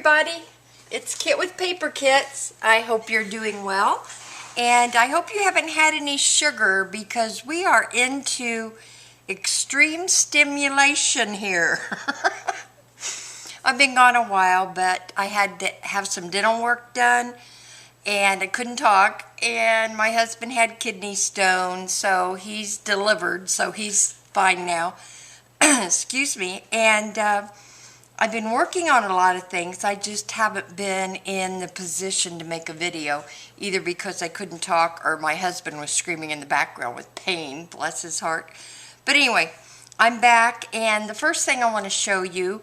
everybody. It's Kit with Paperkitz. I hope you're doing well. And I hope you haven't had any sugar because we are into extreme stimulation here. I've been gone a while, but I had to have some dental work done and I couldn't talk, and my husband had kidney stones, so he's delivered, so he's fine now. Excuse me. And I've been working on a lot of things. I just haven't been in the position to make a video, either because I couldn't talk or my husband was screaming in the background with pain, bless his heart. But anyway, I'm back, and the first thing I want to show you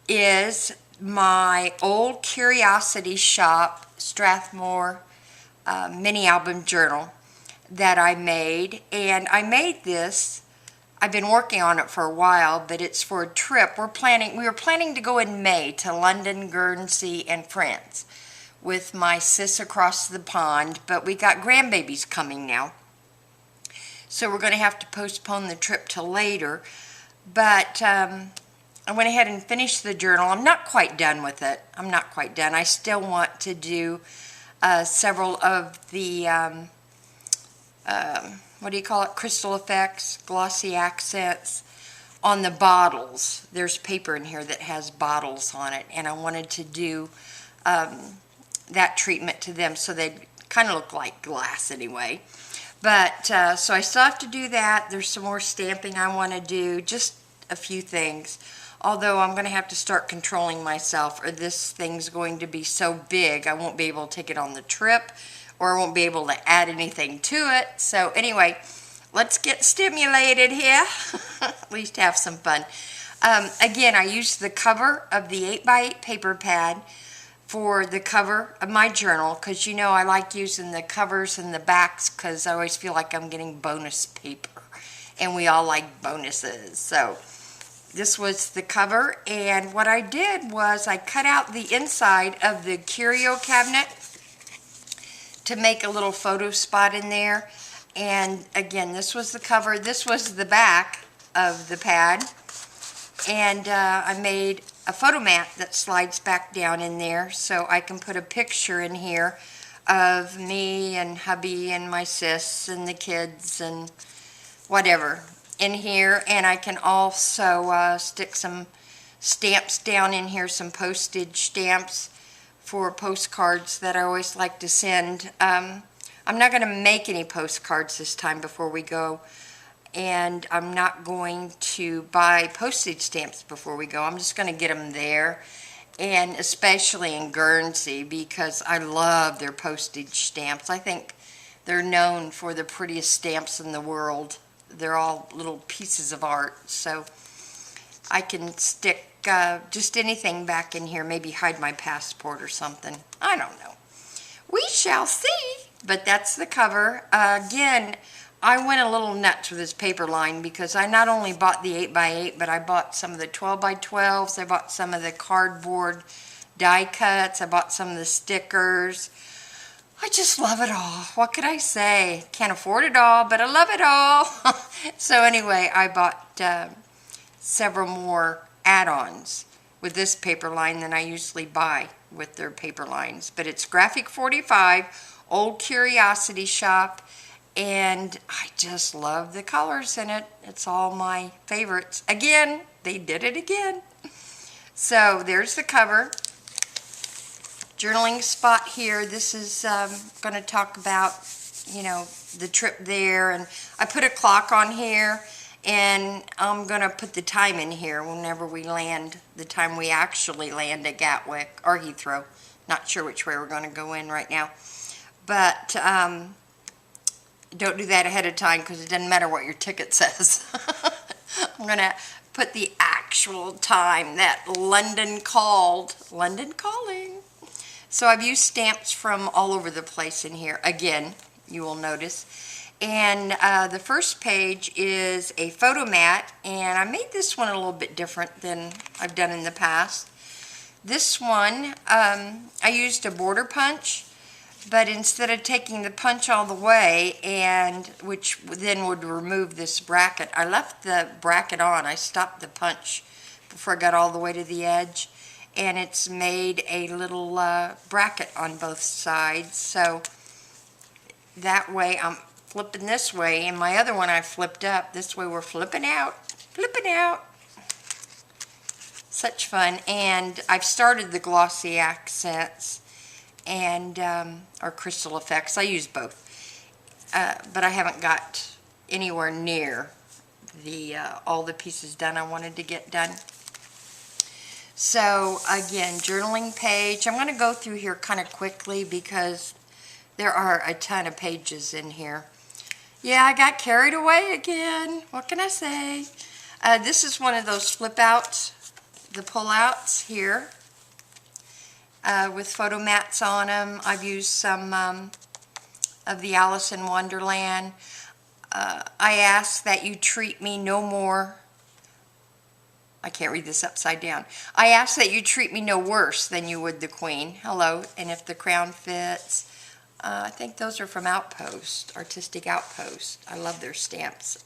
is my old Curiosity Shop Strathmore mini album journal that I made. And I made this, I've been working on it for a while, but it's for a trip. We were planning to go in May to London, Guernsey, and France with my sis across the pond, but we got grandbabies coming now. So we're going to have to postpone the trip till later. But I went ahead and finished the journal. I'm not quite done with it. I'm not quite done. I still want to do several of the what do you call it, crystal effects, glossy accents on the bottles. There's paper in here that has bottles on it, and I wanted to do that treatment to them so they kind of look like glass anyway. But so I still have to do that. There's some more stamping I want to do, just a few things. Although I'm going to have to start controlling myself, or this thing's going to be so big I won't be able to take it on the trip, or I won't be able to add anything to it. So anyway, let's get stimulated here. At least have some fun. Again, I used the cover of the 8x8 paper pad for the cover of my journal, because you know I like using the covers and the backs because I always feel like I'm getting bonus paper, and we all like bonuses. So this was the cover, and what I did was I cut out the inside of the curio cabinet to make a little photo spot in there. And again, this was the cover, this was the back of the pad, and I made a photo mat that slides back down in there so I can put a picture in here of me and hubby and my sis and the kids and whatever in here. And I can also stick some stamps down in here, some postage stamps for postcards that I always like to send. I'm not going to make any postcards this time before we go, and I'm not going to buy postage stamps before we go. I'm just going to get them there, and especially in Guernsey, because I love their postage stamps. I think they're known for the prettiest stamps in the world. They're all little pieces of art, so I can stick just anything back in here, maybe hide my passport or something. I don't know. We shall see. But that's the cover. Again, I went a little nuts with this paper line because I not only bought the 8x8, but I bought some of the 12x12s. I bought some of the cardboard die cuts. I bought some of the stickers. I just love it all. What could I say? Can't afford it all, but I love it all. So anyway, I bought several more add-ons with this paper line than I usually buy with their paper lines. But it's Graphic 45, Old Curiosity Shop, and I just love the colors in it. It's all my favorites. Again, they did it again. So there's the cover. Journaling spot here. This is going to talk about, you know, the trip there, and I put a clock on here, and I'm going to put the time in here whenever we land, the time we actually land at Gatwick or Heathrow. Not sure which way we're going to go in right now. But don't do that ahead of time because it doesn't matter what your ticket says. I'm going to put the actual time that London called. London calling. So I've used stamps from all over the place in here. Again, you will notice. And the first page is a photo mat, and I made this one a little bit different than I've done in the past. This one, I used a border punch, but instead of taking the punch all the way, and which then would remove this bracket, I left the bracket on. I stopped the punch before I got all the way to the edge, and it's made a little bracket on both sides, so that way I'm flipping this way, and my other one I flipped up. This way we're flipping out. Such fun. And I've started the glossy accents and or crystal effects. I use both, but I haven't got anywhere near the all the pieces done I wanted to get done. So again, journaling page. I'm going to go through here kind of quickly because there are a ton of pages in here. Yeah, I got carried away again. What can I say? This is one of those flip outs, the pull outs here with photo mats on them. I've used some of the Alice in Wonderland. I ask that you treat me no more. I can't read this upside down. I ask that you treat me no worse than you would the Queen. Hello, and if the crown fits. I think those are from Outpost, Artistic Outpost. I love their stamps.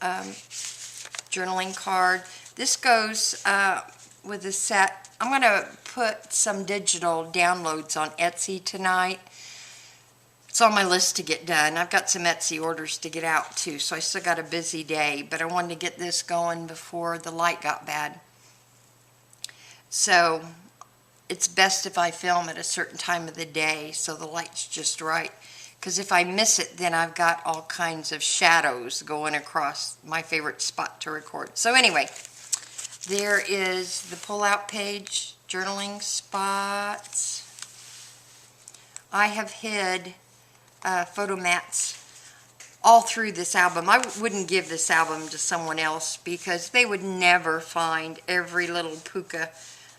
Journaling card. This goes with a set. I'm going to put some digital downloads on Etsy tonight. It's on my list to get done. I've got some Etsy orders to get out too, so I still got a busy day, but I wanted to get this going before the light got bad. So it's best if I film at a certain time of the day so the light's just right. Because if I miss it, then I've got all kinds of shadows going across my favorite spot to record. So anyway, there is the pull-out page, journaling spots. I have hid photo mats all through this album. I wouldn't give this album to someone else because they would never find every little puka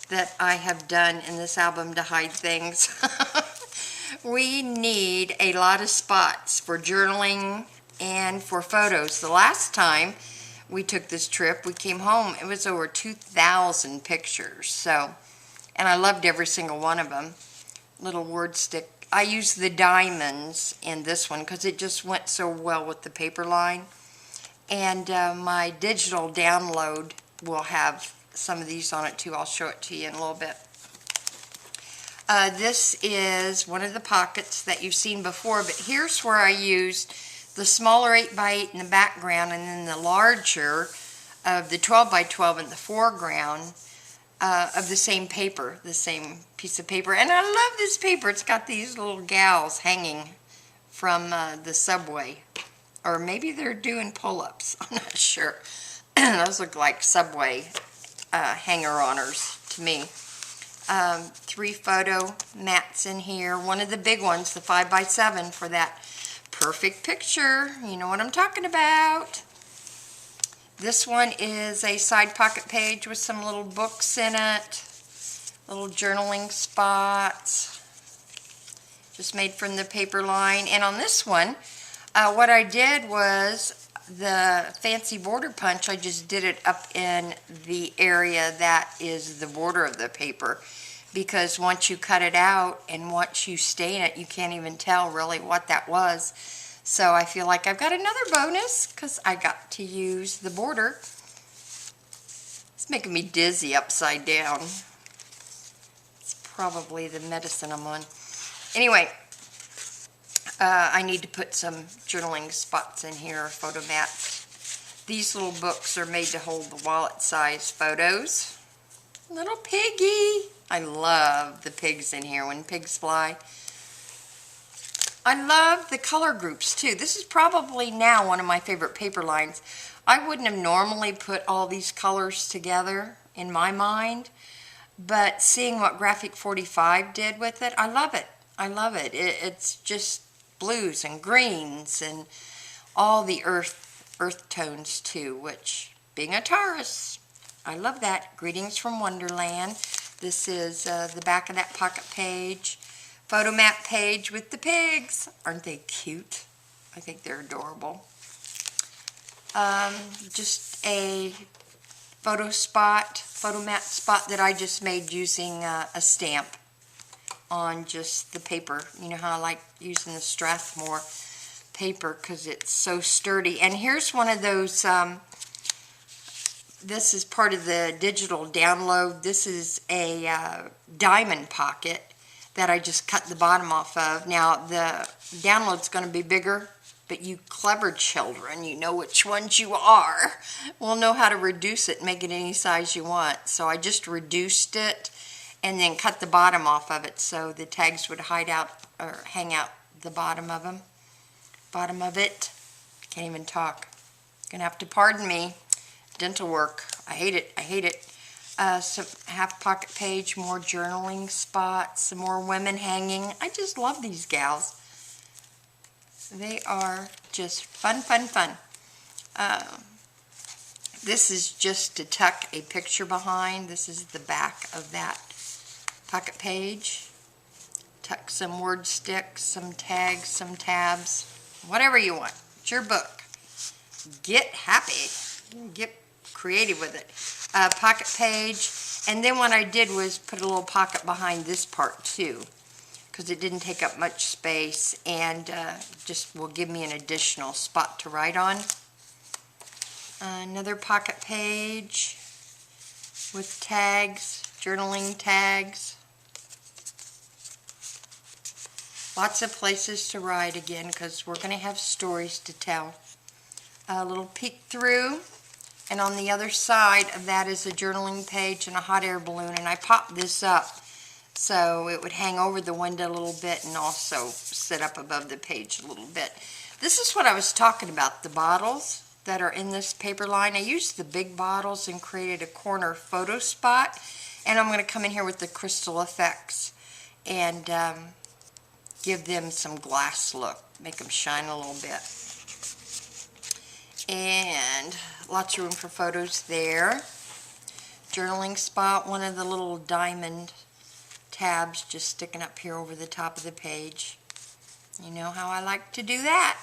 that I have done in this album to hide things. We need a lot of spots for journaling and for photos. The last time we took this trip, we came home, it was over 2,000 pictures. So, and I loved every single one of them. Little word stick. I used the diamonds in this one because it just went so well with the paper line. And my digital download will have some of these on it too. I'll show it to you in a little bit. This is one of the pockets that you've seen before, but here's where I used the smaller 8x8 in the background and then the larger of the 12x12 in the foreground of the same paper, the same piece of paper. And I love this paper. It's got these little gals hanging from the subway. Or maybe they're doing pull-ups. I'm not sure. Those look like subway hanger-oners to me. 3 photo mats in here. One of the big ones, the 5x7 for that perfect picture. You know what I'm talking about. This one is a side pocket page with some little books in it. Little journaling spots. Just made from the paper line. And on this one, what I did was the fancy border punch, I just did it up in the area that is the border of the paper, because once you cut it out and once you stain it, you can't even tell really what that was. So I feel like I've got another bonus because I got to use the border. It's making me dizzy upside down. It's probably the medicine I'm on. Anyway, I need to put some journaling spots in here, photo mats. These little books are made to hold the wallet-sized photos. Little piggy. I love the pigs in here when pigs fly. I love the color groups too. This is probably now one of my favorite paper lines. I wouldn't have normally put all these colors together in my mind, but seeing what Graphic 45 did with it, I love it. I love it. It's just blues and greens and all the earth tones too, which, being a Taurus, I love that. Greetings from Wonderland. This is the back of that pocket page. Photo mat page with the pigs. Aren't they cute? I think they're adorable. Just a photo mat spot that I just made using a stamp on just the paper. You know how I like using the Strathmore paper because it's so sturdy. And here's one of those this is part of the digital download. This is a diamond pocket that I just cut the bottom off of. Now the download's going to be bigger, but you clever children, you know which ones you are, will know how to reduce it and make it any size you want. So I just reduced it and then cut the bottom off of it so the tags would hide out or hang out the bottom of them. Bottom of it. Can't even talk. Gonna have to pardon me. Dental work. I hate it. I hate it. So half pocket page, more journaling spots, some more women hanging. I just love these gals. They are just fun, fun, fun. This is just to tuck a picture behind. This is the back of that pocket page. Tuck some word sticks, some tags, some tabs, whatever you want. It's your book. Get happy. Get creative with it. Pocket page, and then what I did was put a little pocket behind this part too, because it didn't take up much space and just will give me an additional spot to write on. Another pocket page with tags, journaling tags. Lots of places to write again because we're going to have stories to tell. A little peek through. And on the other side of that is a journaling page and a hot air balloon. And I popped this up so it would hang over the window a little bit and also sit up above the page a little bit. This is what I was talking about, the bottles that are in this paper line. I used the big bottles and created a corner photo spot. And I'm going to come in here with the crystal effects and give them some glass look. Make them shine a little bit. And lots of room for photos there. Journaling spot, one of the little diamond tabs just sticking up here over the top of the page. You know how I like to do that.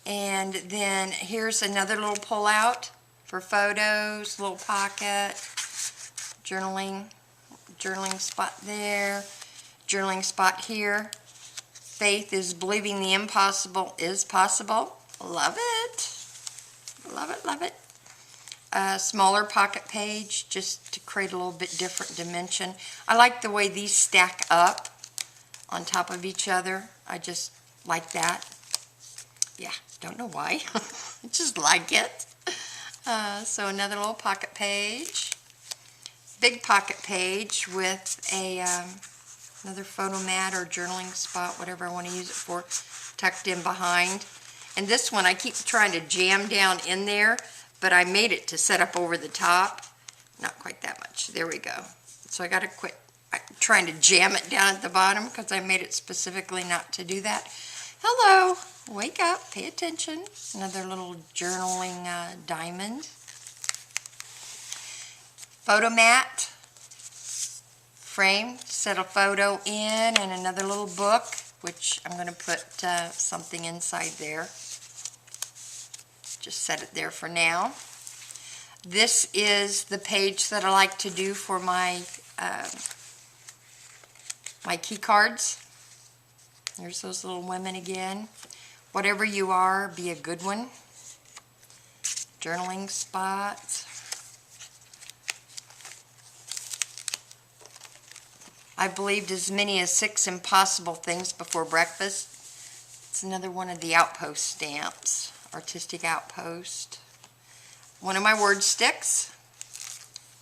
And then here's another little pull out for photos, little pocket, journaling spot there, journaling spot here. Faith is believing the impossible is possible. Love it. Love it, love it. Smaller pocket page just to create a little bit different dimension. I like the way these stack up on top of each other. I just like that. Yeah, don't know why. I just like it. So another little pocket page. Big pocket page with a another photo mat or journaling spot, whatever I want to use it for, tucked in behind. And this one I keep trying to jam down in there, but I made it to set up over the top. Not quite that much. There we go. So I got to quit trying to jam it down at the bottom because I made it specifically not to do that. Hello. Wake up. Pay attention. Another little journaling diamond. Photo mat. Frame. Set a photo in and another little book, which I'm going to put something inside there. Just set it there for now. This is the page that I like to do for my my key cards. There's those little women again. Whatever you are, be a good one. Journaling spots. I believed as many as 6 impossible things before breakfast. It's another one of the outpost stamps. Artistic outpost. One of my word sticks.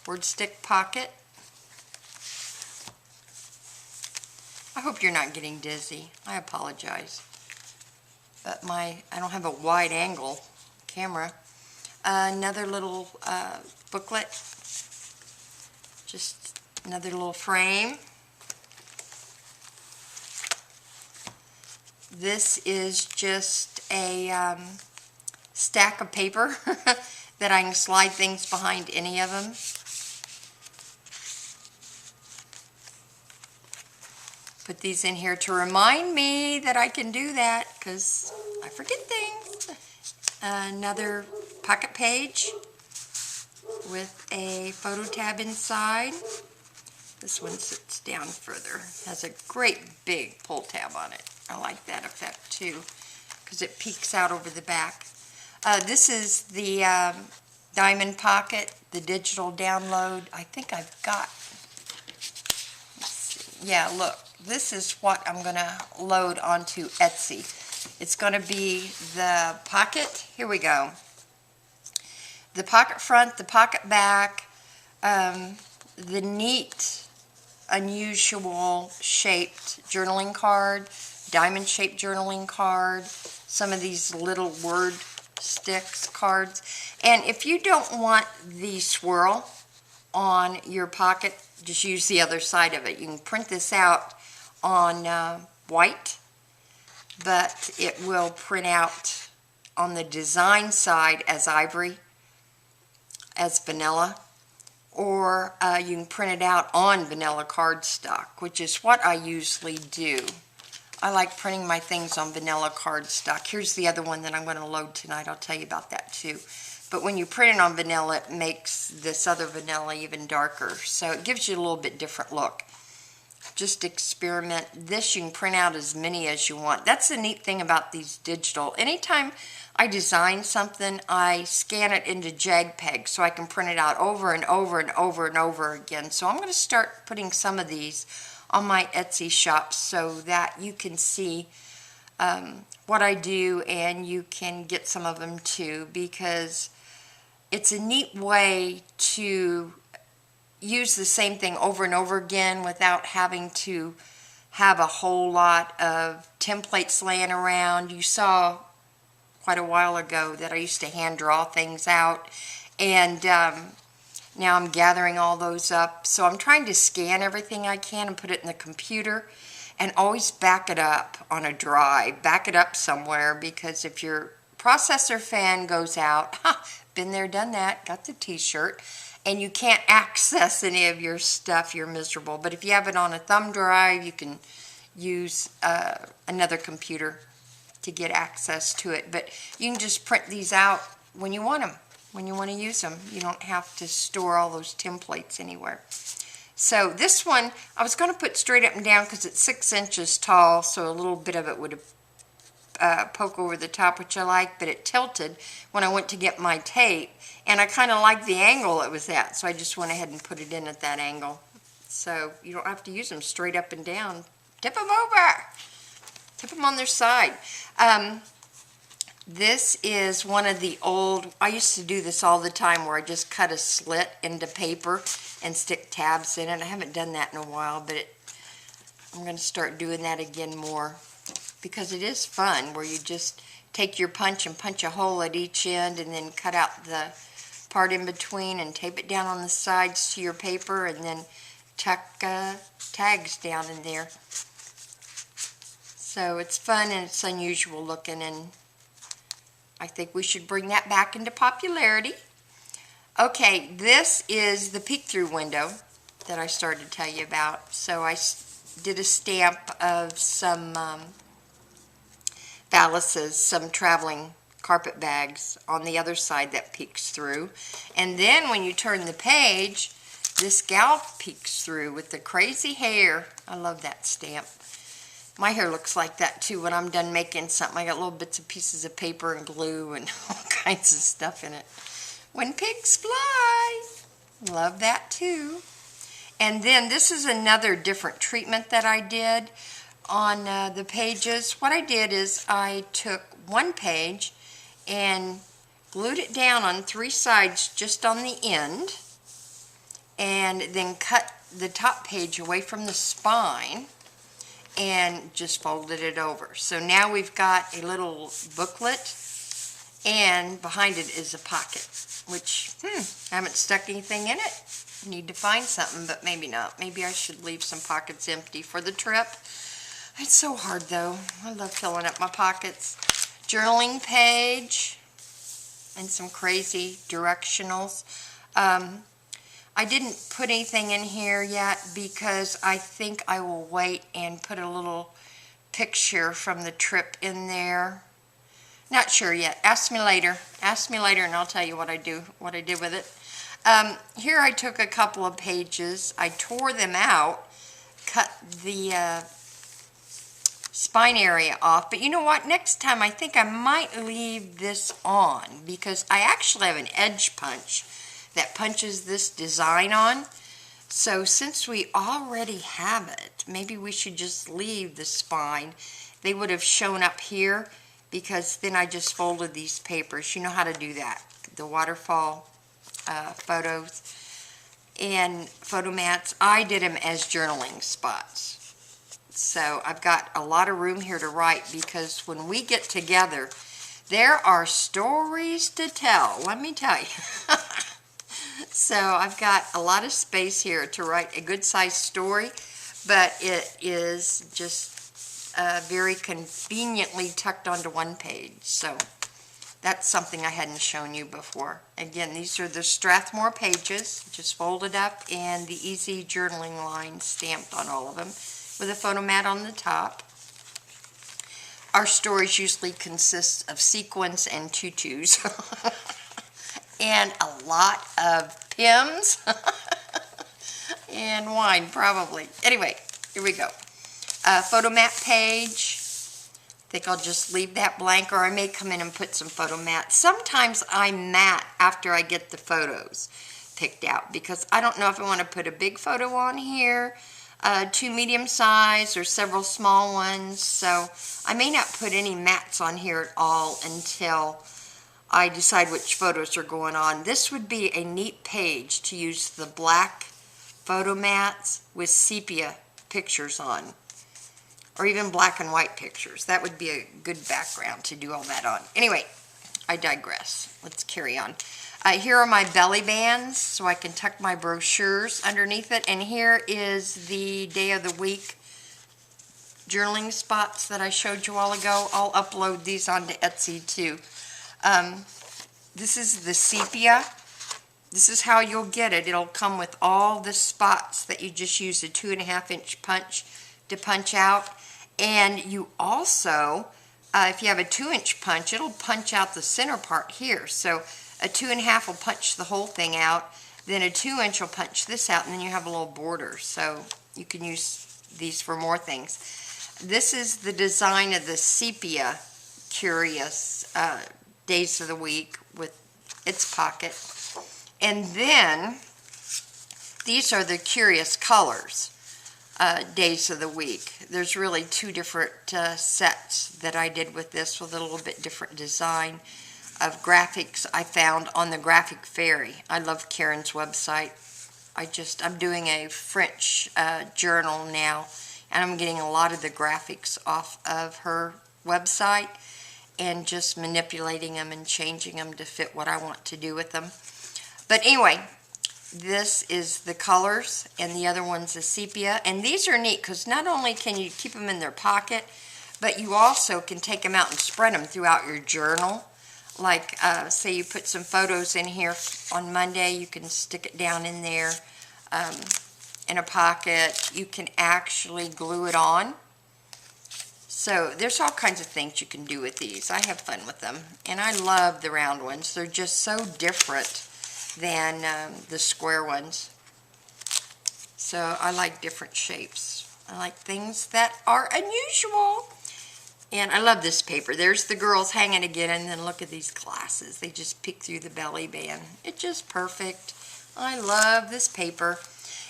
Word stick pocket. I hope you're not getting dizzy. I apologize. But I don't have a wide angle camera. Another little booklet. Just another little frame. This is just a stack of paper that I can slide things behind any of them. Put these in here to remind me that I can do that because I forget things. Another pocket page with a photo tab inside. This one sits down further. Has a great big pull tab on it. I like that effect too because it peeks out over the back. This is the diamond pocket, the digital download. I think I've got, let's see. Yeah, look, this is what I'm going to load onto Etsy. It's going to be the pocket. Here we go. The pocket front, the pocket back, the neat, unusual shaped journaling card, diamond shaped journaling card, some of these little word sticks cards. And if you don't want the swirl on your pocket, just use the other side of it. You can print this out on white, but it will print out on the design side as ivory, as vanilla, or you can print it out on vanilla cardstock, which is what I usually do. I like printing my things on vanilla cardstock. Here's the other one that I'm going to load tonight. I'll tell you about that too. But when you print it on vanilla, it makes this other vanilla even darker. So it gives you a little bit different look. Just experiment. This you can print out as many as you want. That's the neat thing about these digital. Anytime I design something, I scan it into JPEG so I can print it out over and over and over and over again. So I'm going to start putting some of these on my Etsy shop so that you can see what I do, and you can get some of them too, because it's a neat way to use the same thing over and over again without having to have a whole lot of templates laying around. You saw quite a while ago that I used to hand draw things out, and now I'm gathering all those up. So I'm trying to scan everything I can and put it in the computer, and always back it up on a drive. Back it up somewhere, because if your processor fan goes out, been there, done that, got the t-shirt, and you can't access any of your stuff, you're miserable. But if you have it on a thumb drive, you can use another computer to get access to it. But you can just print these out when you want them, when you want to use them. You don't have to store all those templates anywhere. So this one, I was going to put straight up and down because it's 6 inches tall, so a little bit of it would poke over the top, which I like, but it tilted when I went to get my tape, and I kind of liked the angle it was at, so I just went ahead and put it in at that angle. So you don't have to use them straight up and down. Tip them over. Tip them on their side. This is one of the old, I used to do this all the time, where I just cut a slit into paper and stick tabs in it. I haven't done that in a while, but I'm going to start doing that again more, because it is fun, where you just take your punch and punch a hole at each end, and then cut out the part in between and tape it down on the sides to your paper, and then tuck tags down in there. So it's fun, and it's unusual looking, and I think we should bring that back into popularity. Okay, this is the peek-through window that I started to tell you about. So I did a stamp of some valises, some traveling carpet bags on the other side that peeks through. And then when you turn the page, this gal peeks through with the crazy hair. I love that stamp. My hair looks like that too when I'm done making something. I got little bits of pieces of paper and glue and all kinds of stuff in it. When pigs fly. Love that too. And then this is another different treatment that I did on the pages. What I did is I took one page and glued it down on 3 sides just on the end, and then cut the top page away from the spine and just folded it over. So now we've got a little booklet, and behind it is a pocket, which I haven't stuck anything in it. Need to find something, but maybe not. Maybe I should leave some pockets empty for the trip. It's so hard though. I love filling up my pockets. Journaling page and some crazy directionals. I didn't put anything in here yet because I think I will wait and put a little picture from the trip in there. Not sure yet. Ask me later. Ask me later and I'll tell you what I did with it. Here I took a couple of pages. I tore them out, cut the spine area off. But you know what? Next time I think I might leave this on because I actually have an edge punch that punches this design on. So since we already have it, maybe we should just leave the spine. They would have shown up here because then I just folded these papers. You know how to do that. The waterfall photos and photo mats, I did them as journaling spots. So I've got a lot of room here to write because when we get together, there are stories to tell, let me tell you. So I've got a lot of space here to write a good sized story, but it is just very conveniently tucked onto one page. So that's something I hadn't shown you before. Again, these are the Strathmore pages, just folded up, and the easy journaling line stamped on all of them with a photo mat on the top. Our stories usually consist of sequins and tutus and a lot of Pims and wine probably. Anyway, here we go. Photo mat page. I think I'll just leave that blank, or I may come in and put some photo mats. Sometimes I mat after I get the photos picked out because I don't know if I want to put a big photo on here, 2 medium size or several small ones. So I may not put any mats on here at all until I decide which photos are going on. This would be a neat page to use the black photo mats with sepia pictures on, or even black and white pictures. That would be a good background to do all that on. Anyway, I digress. Let's carry on. Here are my belly bands, so I can tuck my brochures underneath it. And here is the day of the week journaling spots that I showed you all ago. I'll upload these onto Etsy too. This is the sepia. This is how you'll get it. It'll come with all the spots that you just use a 2.5-inch punch to punch out. And you also, if you have a 2-inch punch, it'll punch out the center part here. So a 2.5 will punch the whole thing out. Then a 2-inch will punch this out, and then you have a little border. So you can use these for more things. This is the design of the sepia curious days of the week with its pocket. And then these are the curious colors days of the week. There's really 2 different sets that I did with this with a little bit different design of graphics I found on the Graphic Fairy. I love Karen's website. I'm doing a French journal now, and I'm getting a lot of the graphics off of her website and just manipulating them and changing them to fit what I want to do with them. But anyway, this is the colors, and the other one's the sepia. And these are neat because not only can you keep them in their pocket, but you also can take them out and spread them throughout your journal. Like, say you put some photos in here on Monday, you can stick it down in there in a pocket. You can actually glue it on. So there's all kinds of things you can do with these. I have fun with them, and I love the round ones. They're just so different than the square ones. So I like different shapes. I like things that are unusual. And I love this paper. There's the girls hanging again, and then look at these glasses. They just peek through the belly band. It's just perfect. I love this paper.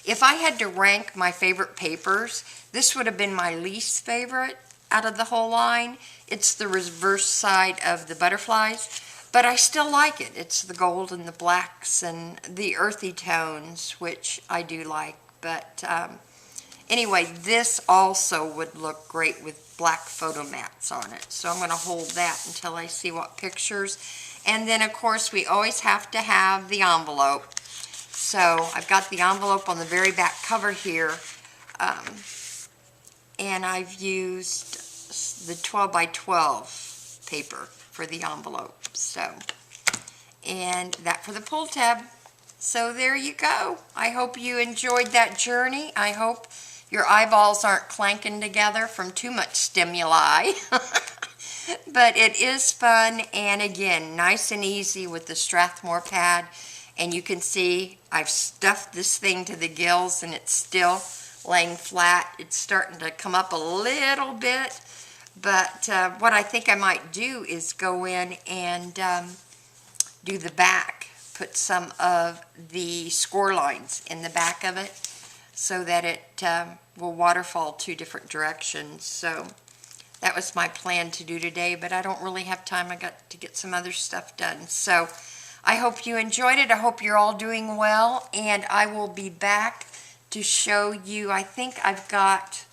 If I had to rank my favorite papers, this would have been my least favorite out of the whole line. It's the reverse side of the butterflies, but I still like it. It's the gold and the blacks and the earthy tones, which I do like. But anyway, this also would look great with black photo mats on it. So I'm going to hold that until I see what pictures. And then, of course, we always have to have the envelope. So I've got the envelope on the very back cover here. And I've used the 12 by 12 paper for the envelope. So, and that for the pull tab. So there you go. I hope you enjoyed that journey. I hope your eyeballs aren't clanking together from too much stimuli. But it is fun, and again, nice and easy with the Strathmore pad. And you can see I've stuffed this thing to the gills, and it's still laying flat. It's starting to come up a little bit, but what I think I might do is go in and do the back, put some of the score lines in the back of it so that it will waterfall 2 different directions. So that was my plan to do today, but I don't really have time. I got to get some other stuff done. So I hope you enjoyed it. I hope you're all doing well, and I will be back to show you. I think I've got,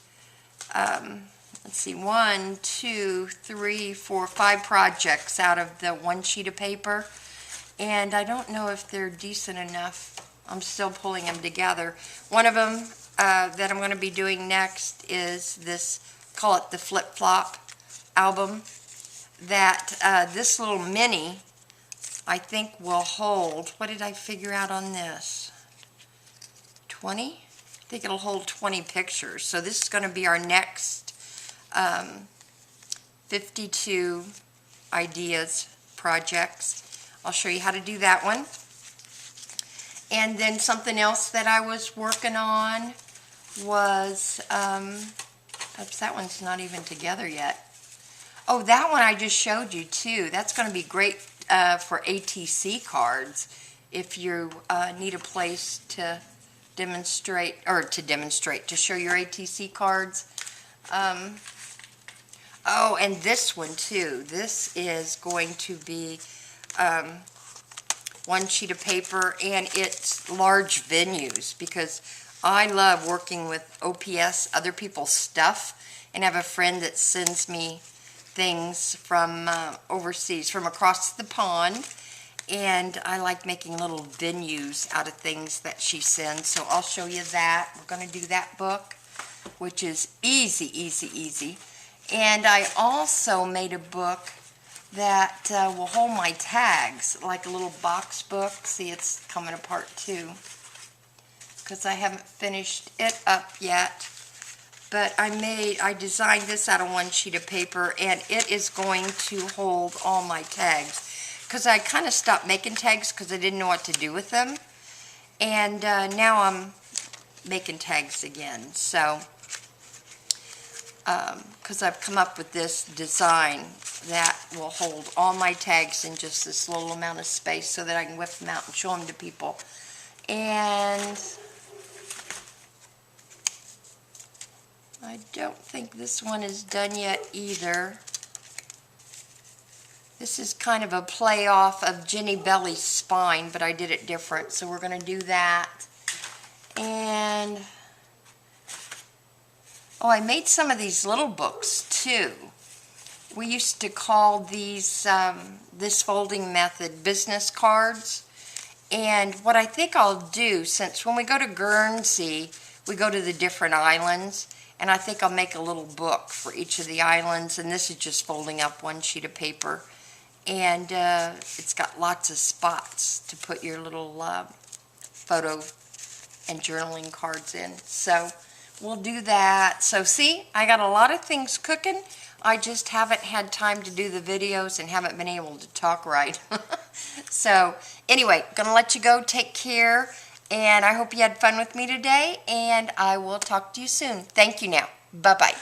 let's see, 1, 2, 3, 4, 5 projects out of the 1 sheet of paper, and I don't know if they're decent enough. I'm still pulling them together. One of them that I'm going to be doing next is this, call it the Flip-Flop album, that this little mini I think will hold, what did I figure out on this? 20? I think it'll hold 20 pictures. So this is going to be our next 52 ideas projects. I'll show you how to do that one. And then something else that I was working on was, oops, that one's not even together yet. Oh, that one I just showed you too. That's going to be great for ATC cards if you need a place to demonstrate, to show your ATC cards. Oh, and this one too. This is going to be 1 sheet of paper, and it's large venues, because I love working with OPS, other people's stuff, and I have a friend that sends me things from overseas, from across the pond, and I like making little venues out of things that she sends. So I'll show you that. We're going to do that book, which is easy, easy, easy. And I also made a book that will hold my tags, like a little box book. See, it's coming apart too, because I haven't finished it up yet. But I designed this out of 1 sheet of paper, and it is going to hold all my tags. Because I kind of stopped making tags because I didn't know what to do with them. And now I'm making tags again. So, because I've come up with this design that will hold all my tags in just this little amount of space so that I can whip them out and show them to people. And I don't think this one is done yet either. This is kind of a play off of Jenny Belly's spine, but I did it different, so we're going to do that. And oh, I made some of these little books too. We used to call these, this folding method, business cards. And what I think I'll do, since when we go to Guernsey, we go to the different islands, and I think I'll make a little book for each of the islands, and this is just folding up 1 sheet of paper. And it's got lots of spots to put your little photo and journaling cards in. So we'll do that. So see, I got a lot of things cooking. I just haven't had time to do the videos and haven't been able to talk right. So anyway, gonna let you go. Take care, and I hope you had fun with me today, and I will talk to you soon. Thank you now. Bye-bye.